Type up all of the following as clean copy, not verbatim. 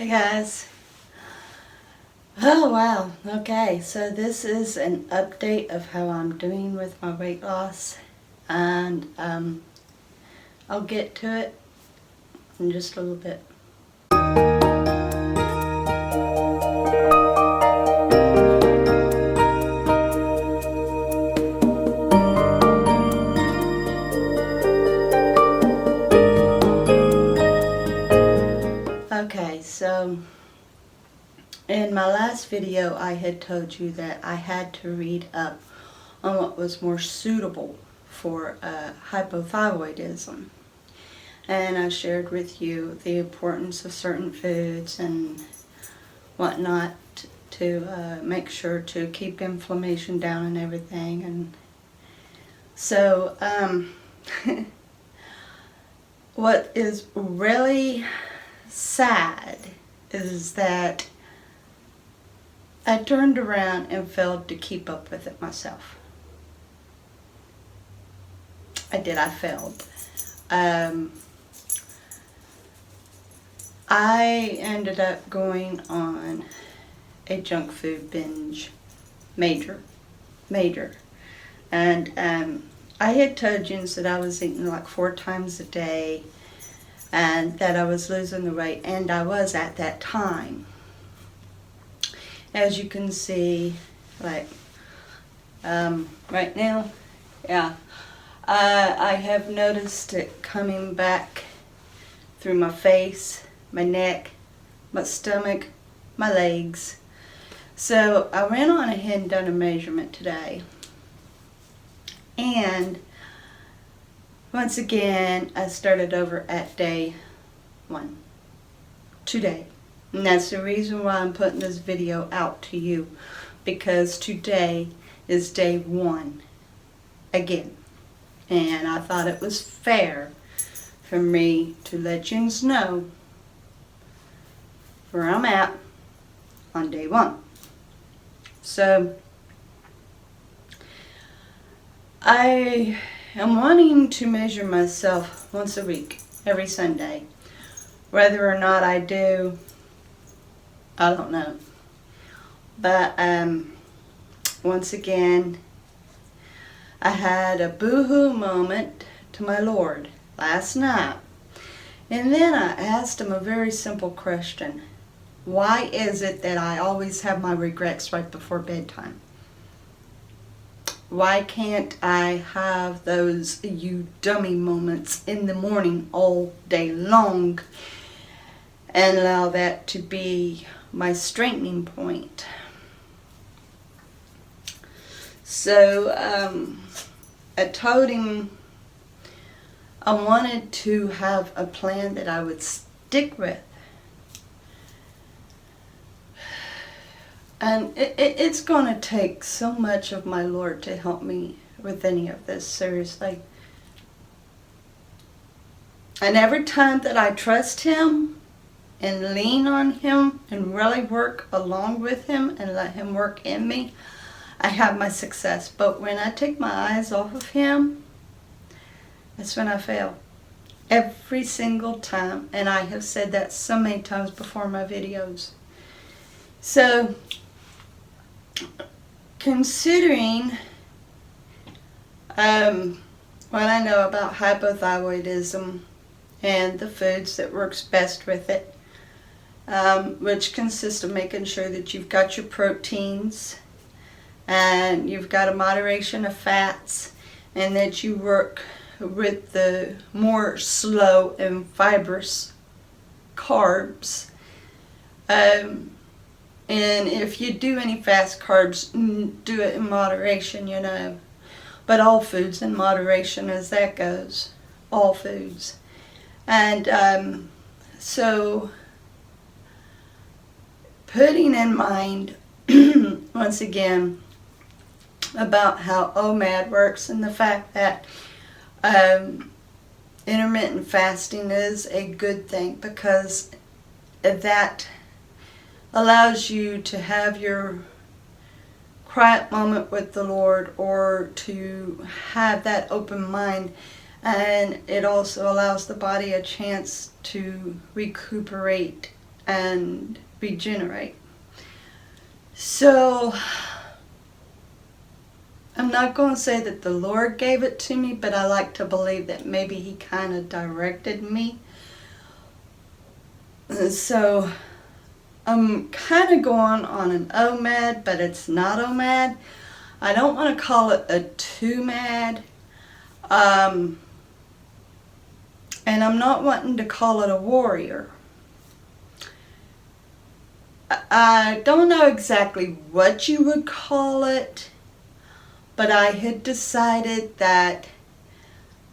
Hey guys. Oh wow, okay, so this is an update of how I'm doing with my weight loss, and I'll get to it in just a little bit. Okay, so in my last video I had told you that I had to read up on what was more suitable for hypothyroidism. And I shared with you the importance of certain foods and whatnot to make sure to keep inflammation down and everything. And so what is really sad is that I turned around and failed to keep up with it myself. I failed. I ended up going on a junk food binge, major. And I had told Jens that I was eating like 4 times a day and that I was losing the weight, and I was at that time. As you can see, like right now, yeah, I have noticed it coming back through my face, my neck, my stomach, my legs. So I went on ahead and done a measurement today. And once again, I started over at day 1, today. And that's the reason why I'm putting this video out to you, because today is day 1 again. And I thought it was fair for me to let you know where I'm at on day 1. So I am wanting to measure myself once a week, every Sunday. Whether or not I do, I don't know. But once again, I had a boo-hoo moment to my Lord last night. And then I asked him a very simple question. Why is it that I always have my regrets right before bedtime? Why can't I have those you dummy moments in the morning all day long and allow that to be my strengthening point? So I told him I wanted to have a plan that I would stick with. And it's going to take so much of my Lord to help me with any of this, seriously. And every time that I trust Him and lean on Him and really work along with Him and let Him work in me, I have my success. But when I take my eyes off of Him, that's when I fail. Every single time. And I have said that so many times before in my videos. So considering what I know about hypothyroidism and the foods that works best with it, which consists of making sure that you've got your proteins and you've got a moderation of fats, and that you work with the more slow and fibrous carbs. And if you do any fast carbs, do it in moderation, you know. But all foods in moderation as that goes. All foods. And so putting in mind, once again, about how OMAD works and the fact that intermittent fasting is a good thing, because that allows you to have your quiet moment with the Lord, or to have that open mind, and it also allows the body a chance to recuperate and regenerate. So I'm not going to say that the Lord gave it to me, but I like to believe that maybe He kind of directed me. So I'm kind of going on an OMAD, but it's not OMAD. I don't want to call it a 2MAD. And I'm not wanting to call it a warrior. I don't know exactly what you would call it, but I had decided that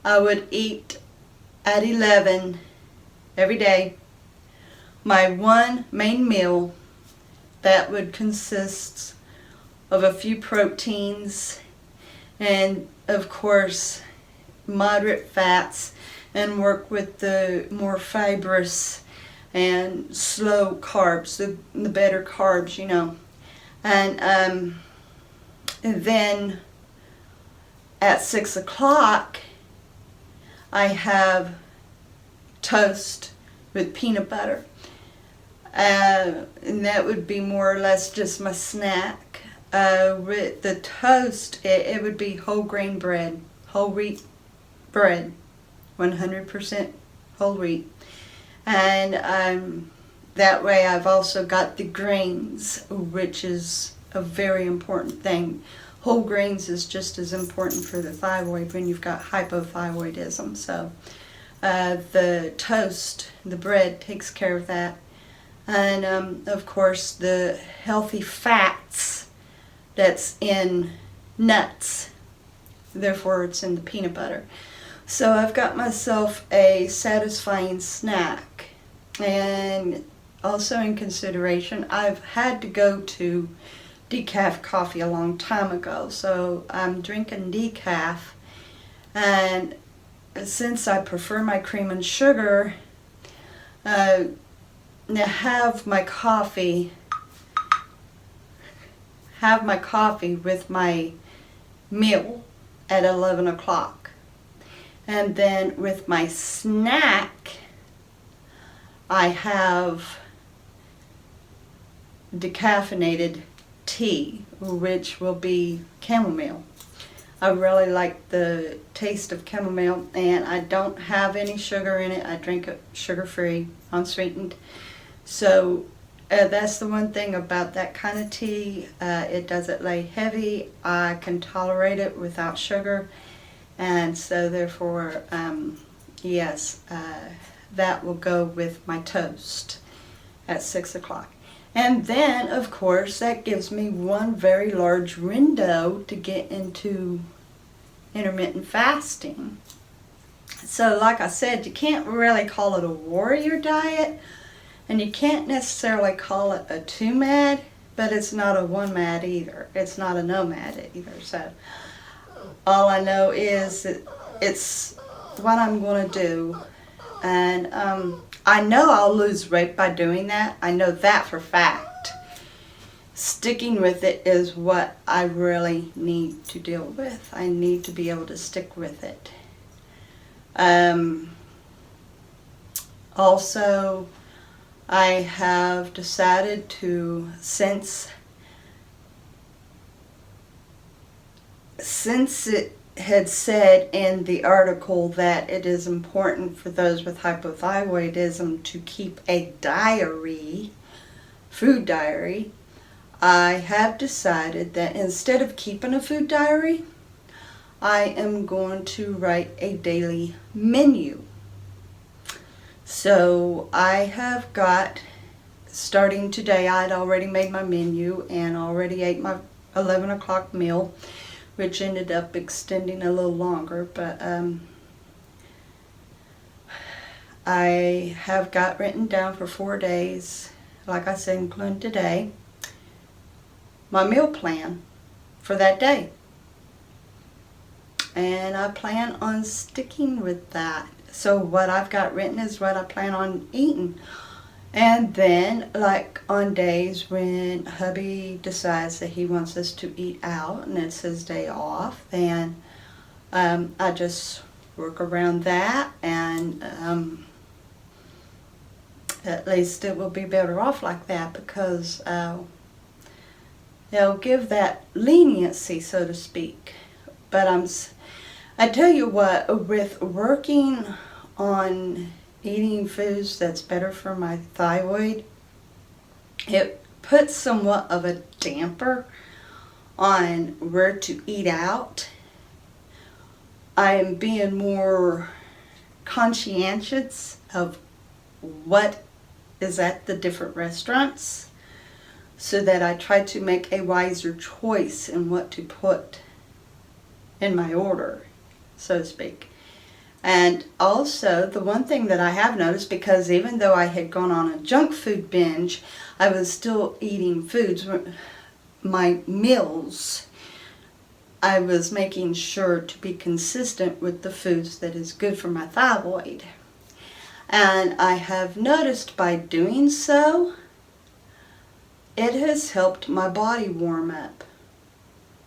I would eat at 11 every day my one main meal that would consist of a few proteins and, of course, moderate fats, and work with the more fibrous and slow carbs, the better carbs, you know. And then at 6 o'clock, I have toast with peanut butter. And that would be more or less just my snack. With the toast, it would be whole grain bread, whole wheat bread, 100% whole wheat. And that way I've also got the grains, which is a very important thing. Whole grains is just as important for the thyroid when you've got hypothyroidism. So the toast, the bread, takes care of that. And of course the healthy fats that's in nuts, therefore it's in the peanut butter. So I've got myself a satisfying snack. And also in consideration, I've had to go to decaf coffee a long time ago, so I'm drinking decaf. And since I prefer my cream and sugar, now have my coffee with my meal at 11 o'clock. And then with my snack, I have decaffeinated tea, which will be chamomile. I really like the taste of chamomile, and I don't have any sugar in it. I drink it sugar-free, unsweetened. So that's the one thing about that kind of tea. It doesn't lay heavy. I can tolerate it without sugar. And so therefore, yes, that will go with my toast at 6 o'clock. And then, of course, that gives me one very large window to get into intermittent fasting. So like I said, you can't really call it a warrior diet, and you can't necessarily call it a 2MAD, but it's not a 1MAD either. It's not a NOMAD either. So all I know is that it's what I'm going to do. And I know I'll lose weight by doing that. I know that for a fact. Sticking with it is what I really need to deal with. I need to be able to stick with it. Also, I have decided to, since it had said in the article that it is important for those with hypothyroidism to keep a diary, food diary, I have decided that instead of keeping a food diary, I am going to write a daily menu. So I have got, starting today, I'd already made my menu and already ate my 11 o'clock meal, which ended up extending a little longer, but I have got written down for 4 days, like I said, including today, my meal plan for that day. And I plan on sticking with that. So what I've got written is what I plan on eating. And then, like on days when hubby decides that he wants us to eat out and it's his day off, then I just work around that. And At least it will be better off like that, because they'll give that leniency, so to speak. But I tell you what, with working on eating foods that's better for my thyroid, it puts somewhat of a damper on where to eat out. I'm being more conscientious of what is at the different restaurants, so that I try to make a wiser choice in what to put in my order, so to speak. And also, the one thing that I have noticed, because even though I had gone on a junk food binge, I was still eating foods, my meals. I was making sure to be consistent with the foods that is good for my thyroid. And I have noticed by doing so, it has helped my body warm up.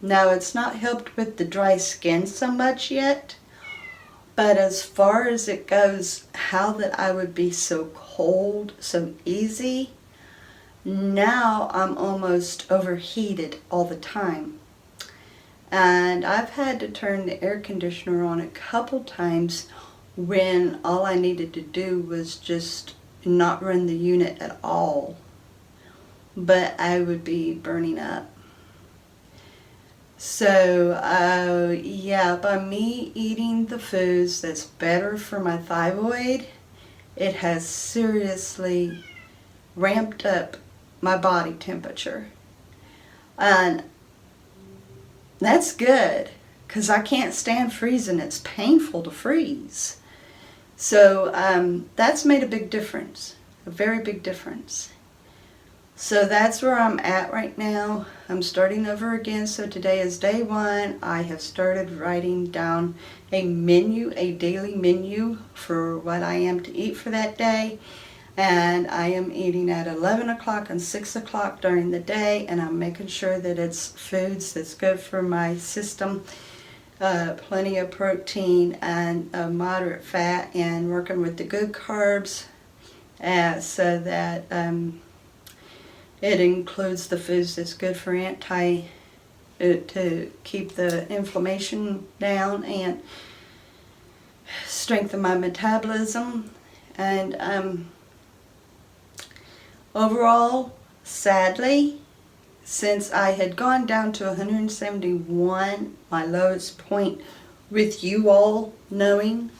Now, it's not helped with the dry skin so much yet, but as far as it goes, how that I would be so cold so easy, now I'm almost overheated all the time. And I've had to turn the air conditioner on a couple times when all I needed to do was just not run the unit at all. But I would be burning up. So, yeah, by me eating the foods that's better for my thyroid, it has seriously ramped up my body temperature. And that's good, because I can't stand freezing. It's painful to freeze. So that's made a big difference, a very big difference. So that's where I'm at right now. I'm starting over again. So today is day one. I have started writing down a menu, a daily menu for what I am to eat for that day. And I am eating at 11 o'clock and 6 o'clock during the day. And I'm making sure that it's foods that's good for my system. Plenty of protein and moderate fat, and working with the good carbs so that it includes the foods that's good for to keep the inflammation down and strengthen my metabolism. And overall, sadly, since I had gone down to 171, my lowest point with you all knowing,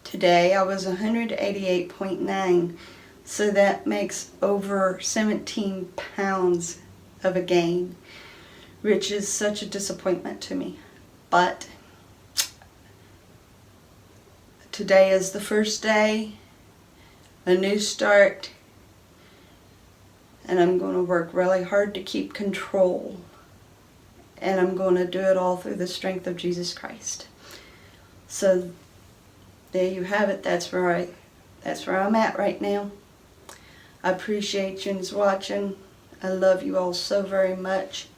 today I was 188.9. So that makes over 17 pounds of a gain, which is such a disappointment to me. But today is the first day, a new start, and I'm going to work really hard to keep control. And I'm going to do it all through the strength of Jesus Christ. So there you have it. That's where I'm at right now. I appreciate you watching. I love you all so very much.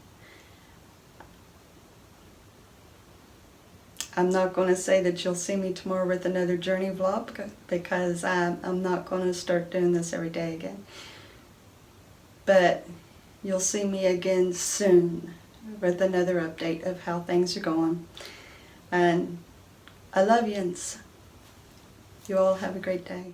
I'm not going to say that you'll see me tomorrow with another journey vlog, because I'm not going to start doing this every day again. But you'll see me again soon with another update of how things are going. And I love yous. You all have a great day.